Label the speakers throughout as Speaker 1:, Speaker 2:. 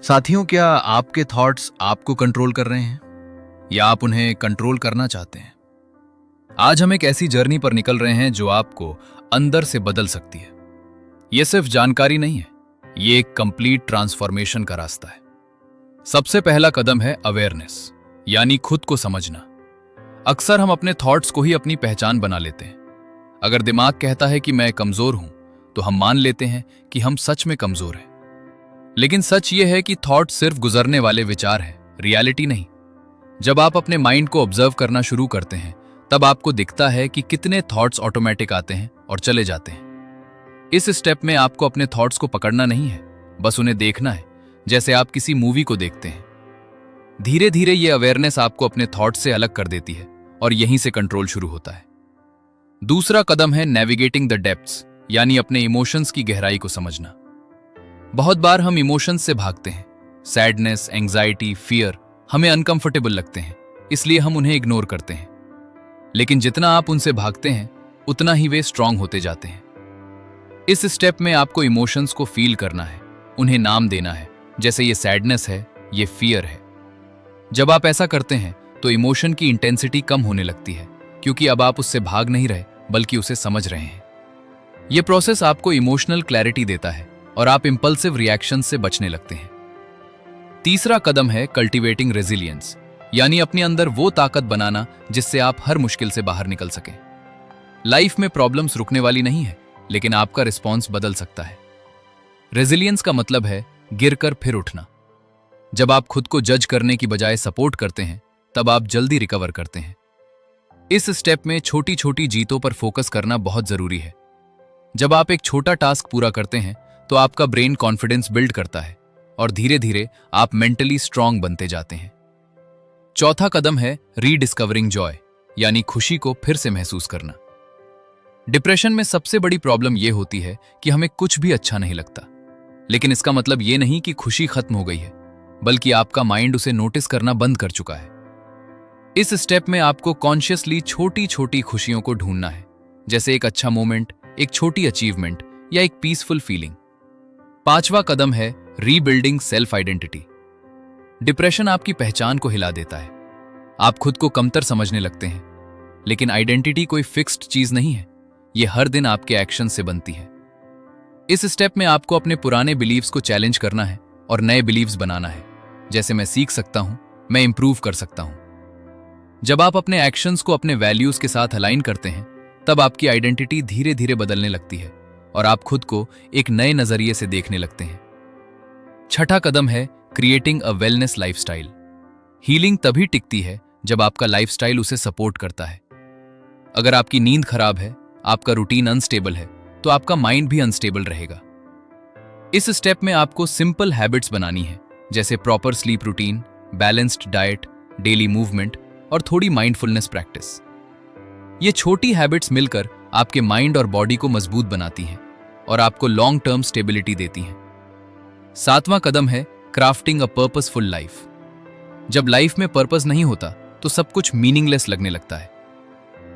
Speaker 1: साथियों, क्या आपके थॉट्स आपको कंट्रोल कर रहे हैं या आप उन्हें कंट्रोल करना चाहते हैं? आज हम एक ऐसी जर्नी पर निकल रहे हैं जो आपको अंदर से बदल सकती है। यह सिर्फ जानकारी नहीं है, ये एक कंप्लीट ट्रांसफॉर्मेशन का रास्ता है। सबसे पहला कदम है अवेयरनेस, यानी खुद को समझना। अक्सर हम अपने थॉट्स को ही अपनी पहचान बना लेते हैं। अगर दिमाग कहता है कि मैं कमजोर हूं, तो हम मान लेते हैं कि हम सच में कमजोर हैं। लेकिन सच ये है कि थॉट सिर्फ गुजरने वाले विचार हैं, रियलिटी नहीं। जब आप अपने माइंड को ऑब्जर्व करना शुरू करते हैं, तब आपको दिखता है कि कितने थॉट्स ऑटोमेटिक आते हैं और चले जाते हैं। इस स्टेप में आपको अपने थॉट्स को पकड़ना नहीं है, बस उन्हें देखना है, जैसे आप किसी मूवी को देखते हैं। धीरे धीरे ये अवेयरनेस आपको अपने थॉट्स से अलग कर देती है और यहीं से कंट्रोल शुरू होता है। दूसरा कदम है नेविगेटिंग द डेप्थ्स, यानी अपने इमोशंस की गहराई को समझना। बहुत बार हम इमोशंस से भागते हैं। सैडनेस, एंजाइटी, फियर हमें अनकंफर्टेबल लगते हैं, इसलिए हम उन्हें इग्नोर करते हैं। लेकिन जितना आप उनसे भागते हैं, उतना ही वे स्ट्रांग होते जाते हैं। इस स्टेप में आपको इमोशंस को फील करना है, उन्हें नाम देना है, जैसे ये सैडनेस है, ये फियर है। जब आप ऐसा करते हैं तो इमोशन की इंटेंसिटी कम होने लगती है, क्योंकि अब आप उससे भाग नहीं रहे बल्कि उसे समझ रहे हैं। यह प्रोसेस आपको इमोशनल क्लैरिटी देता है और आप इंपल्सिव रिएक्शन से बचने लगते हैं। तीसरा कदम है कल्टीवेटिंग रेजिलियंस, यानी अपने अंदर वो ताकत बनाना जिससे आप हर मुश्किल से बाहर निकल सकें। लाइफ में प्रॉब्लम्स रुकने वाली नहीं है, लेकिन आपका रिस्पॉन्स बदल सकता है। रेजिलियंस का मतलब है गिरकर फिर उठना। जब आप खुद को जज करने की बजाय सपोर्ट करते हैं, तब आप जल्दी रिकवर करते हैं। इस स्टेप में छोटी छोटी जीतों पर फोकस करना बहुत जरूरी है। जब आप एक छोटा टास्क पूरा करते हैं, तो आपका ब्रेन कॉन्फिडेंस बिल्ड करता है और धीरे धीरे आप मेंटली स्ट्रांग बनते जाते हैं। चौथा कदम है रीडिस्कवरिंग जॉय, यानी खुशी को फिर से महसूस करना। डिप्रेशन में सबसे बड़ी प्रॉब्लम यह होती है कि हमें कुछ भी अच्छा नहीं लगता। लेकिन इसका मतलब यह नहीं कि खुशी खत्म हो गई है, बल्कि आपका माइंड उसे नोटिस करना बंद कर चुका है। इस स्टेप में आपको कॉन्शियसली छोटी छोटी खुशियों को ढूंढना है, जैसे एक अच्छा मोमेंट, एक छोटी अचीवमेंट या एक पीसफुल फीलिंग। पांचवा कदम है रीबिल्डिंग सेल्फ आइडेंटिटी। डिप्रेशन आपकी पहचान को हिला देता है। आप खुद को कमतर समझने लगते हैं, लेकिन आइडेंटिटी कोई फिक्स्ड चीज नहीं है, यह हर दिन आपके एक्शन से बनती है। इस स्टेप में आपको अपने पुराने बिलीव्स को चैलेंज करना है और नए बिलीव्स बनाना है, जैसे मैं सीख सकता हूं, मैं इंप्रूव कर सकता हूं। जब आप अपने एक्शंस को अपने वैल्यूज के साथ अलाइन करते हैं, तब आपकी आइडेंटिटी धीरे धीरे बदलने लगती है और आप खुद को एक नए नजरिए से देखने लगते हैं। छठा कदम है creating a wellness lifestyle. Healing तभी टिकती है जब आपका लाइफस्टाइल उसे सपोर्ट करता है। अगर आपकी नींद खराब है, आपका रूटीन अनस्टेबल है, तो आपका माइंड भी अनस्टेबल रहेगा। इस स्टेप में आपको सिंपल हैबिट्स बनानी है, जैसे proper sleep routine, balanced diet, daily movement और थोड़ी माइंडफुलनेस प्रैक्टिस। ये छोटी हैबिट्स मिलकर आपके माइंड और बॉडी को मजबूत बनाती हैं और आपको लॉन्ग टर्म स्टेबिलिटी देती हैं। सातवां कदम है क्राफ्टिंग अ पर्पसफुल लाइफ। जब लाइफ में पर्पस नहीं होता, तो सब कुछ मीनिंगलेस लगने लगता है।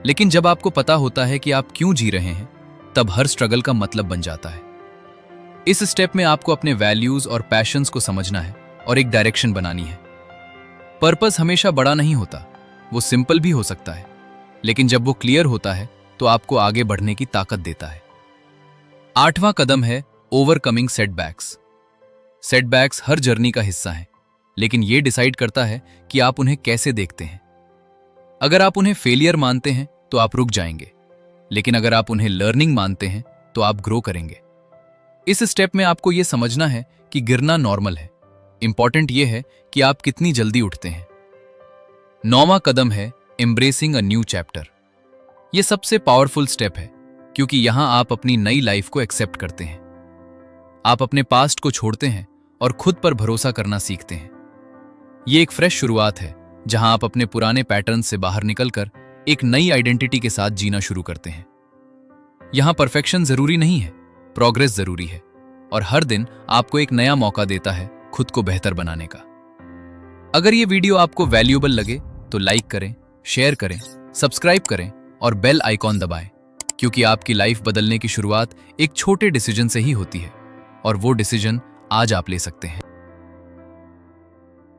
Speaker 1: लेकिन जब आपको पता होता है कि आप क्यों जी रहे हैं, तब हर स्ट्रगल का मतलब बन जाता है। इस स्टेप में आपको अपने वैल्यूज और पैशंस को समझना है और एक डायरेक्शन बनानी है। पर्पस हमेशा बड़ा नहीं होता, वो सिंपल भी हो सकता है, लेकिन जब वो क्लियर होता है तो आपको आगे बढ़ने की ताकत देता है। आठवां कदम है ओवरकमिंग सेटबैक्स। सेटबैक्स हर जर्नी का हिस्सा है, लेकिन यह डिसाइड करता है कि आप उन्हें कैसे देखते हैं। अगर आप उन्हें फेलियर मानते हैं तो आप रुक जाएंगे, लेकिन अगर आप उन्हें लर्निंग मानते हैं तो आप ग्रो करेंगे। इस स्टेप में आपको यह समझना है कि गिरना नॉर्मल है, इंपॉर्टेंट यह है कि आप कितनी जल्दी उठते हैं। नौवां कदम है एम्ब्रेसिंग अ न्यू चैप्टर। यह सबसे पावरफुल स्टेप है, क्योंकि यहां आप अपनी नई लाइफ को एक्सेप्ट करते हैं। आप अपने पास्ट को छोड़ते हैं और खुद पर भरोसा करना सीखते हैं। यह एक फ्रेश शुरुआत है, जहां आप अपने पुराने पैटर्न से बाहर निकलकर एक नई आइडेंटिटी के साथ जीना शुरू करते हैं। यहां परफेक्शन जरूरी नहीं है, प्रोग्रेस जरूरी है, और हर दिन आपको एक नया मौका देता है खुद को बेहतर बनाने का। अगर यह वीडियो आपको वैल्यूएबल लगे तो लाइक करें, शेयर करें, सब्सक्राइब करें और बेल आइकॉन दबाएं, क्योंकि आपकी लाइफ बदलने की शुरुआत एक छोटे डिसीजन से ही होती है, और वो डिसीजन आज आप ले सकते हैं।